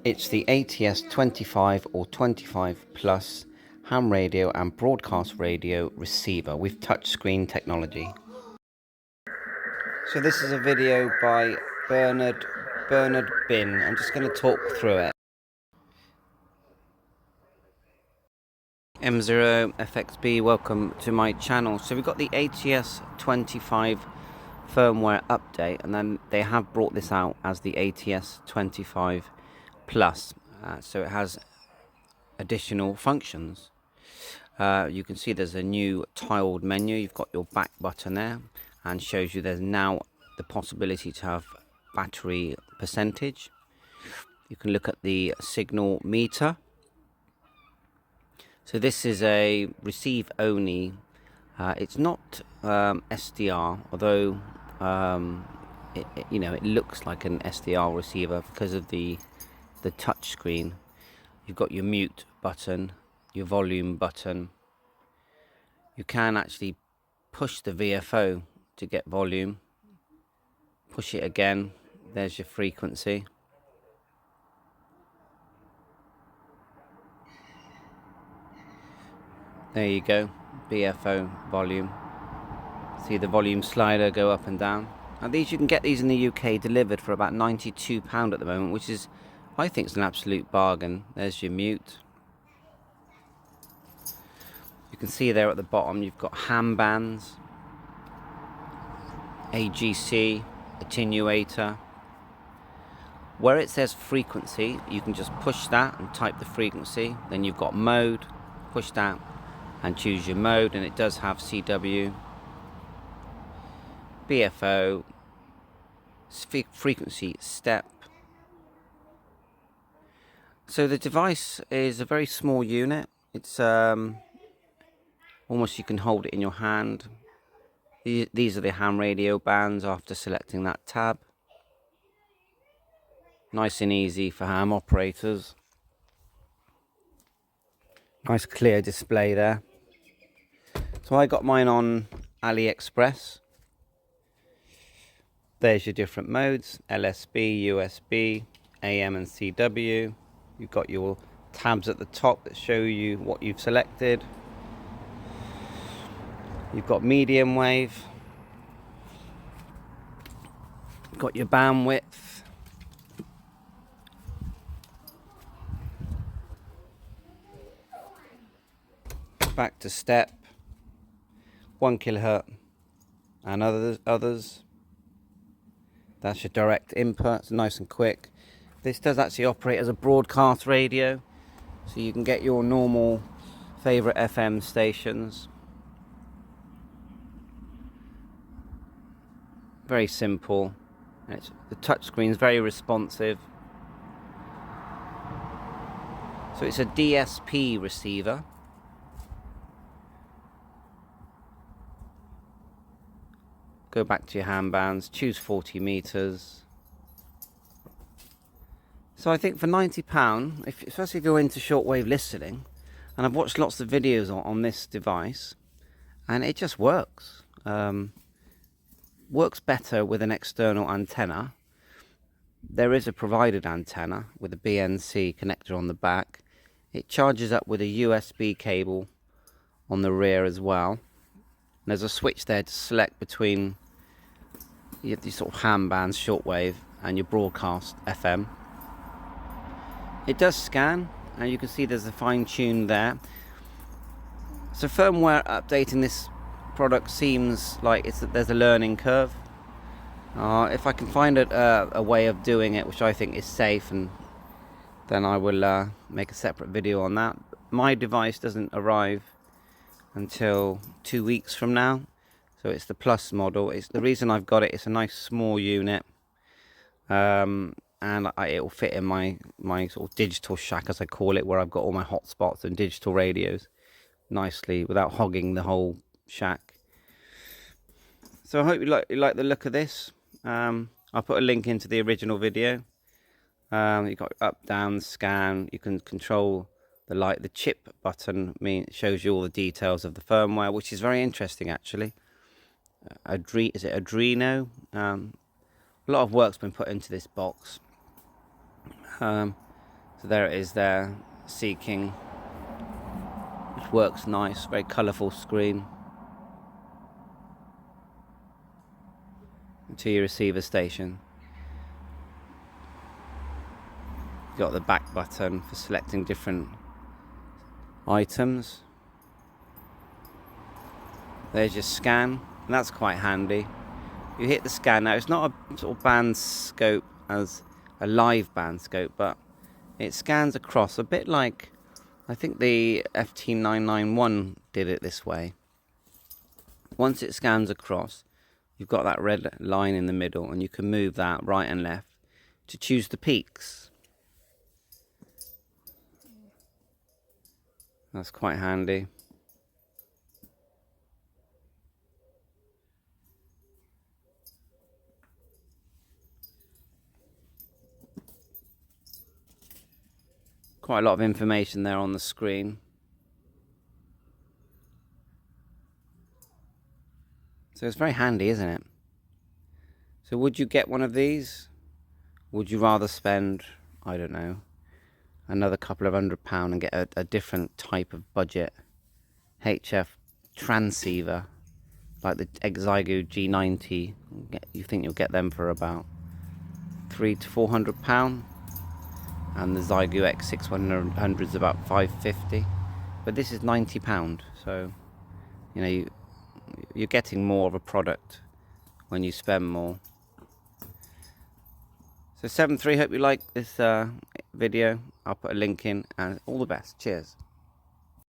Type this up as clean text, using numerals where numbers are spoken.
It's the ATS 25 or 25 Plus ham radio and broadcast radio receiver with touchscreen technology. So this is a video by Bernard Bin. I'm just going to talk through it. M0FXB, welcome to my channel. So we've got the ATS 25 firmware update, and then they have brought this out as the ATS 25 Plus. So it has additional functions. You can see there's a new tiled menu. You've got your back button there, and shows you there's now the possibility to have battery percentage. You can look at the signal meter. So this is a receive only. It's not SDR, although it looks like an SDR receiver because of the touch screen. You've got your mute button, your volume button. You can actually push the VFO to get volume. Push it again, there's your frequency. There you go, VFO volume. See the volume slider go up and down. And these, you can get these in the UK delivered for about £92 at the moment, which is, I think, is an absolute bargain. There's your mute. You can see there at the bottom you've got ham bands, AGC, attenuator. Where it says frequency, you can just push that and type the frequency. Then you've got mode, push that and choose your mode, and it does have CW, BFO, frequency step. So the device is a very small unit. It's almost, you can hold it in your hand. These are the ham radio bands after selecting that tab. Nice and easy for ham operators. Nice clear display there. So I got mine on AliExpress. There's your different modes: LSB, USB, AM and CW. You've got your tabs at the top that show you what you've selected. You've got medium wave. You've got your bandwidth. Back to step. 1 kHz and others. That's your direct input. It's nice and quick. This does actually operate as a broadcast radio, so you can get your normal favorite FM stations. Very simple. The touchscreen is very responsive. So it's a DSP receiver. Go back to your ham bands, choose 40 meters. So I think for £90, especially if you're into shortwave listening, and I've watched lots of videos on this device, and it just works. Works better with an external antenna. There is a provided antenna with a BNC connector on the back. It charges up with a USB cable on the rear as well. There's a switch there to select between your sort of ham bands, shortwave, and your broadcast FM. It does scan, and you can see there's a fine tune there. So firmware updating this product seems like there's a learning curve. If I can find a way of doing it which I think is safe, and then I will make a separate video on that. My device doesn't arrive until 2 weeks from now, so it's the Plus model. It's the reason I've got it. It's a nice small unit, and it will fit in my sort of digital shack, as I call it, where I've got all my hotspots and digital radios nicely without hogging the whole shack. So I hope you like the look of this. I'll put a link into the original video. You've got up, down, scan. You can control the light. The chip button shows you all the details of the firmware, which is very interesting actually. Is it Adreno? A lot of work's been put into this box. So there it is there, Seeking, which works nice, very colourful screen. To your receiver station. You've got the back button for selecting different items. There's your scan, and that's quite handy. You hit the scan. Now, it's not a sort of band scope as a live band scope, but it scans across a bit like, I think the FT991 did it this way. Once it scans across, you've got that red line in the middle, and you can move that right and left to choose the peaks. That's quite handy. Quite a lot of information there on the screen. So it's very handy, isn't it? So would you get one of these? Would you rather spend, I don't know, another couple of £100 and get a different type of budget HF transceiver like the Xiegu G90? You think you'll get them for about £300 to £400, and the Xiegu X600 is about £550, but this is £90. So you know you're getting more of a product when you spend more. So 7.3, hope you like this video. I'll put a link in, and all the best. Cheers.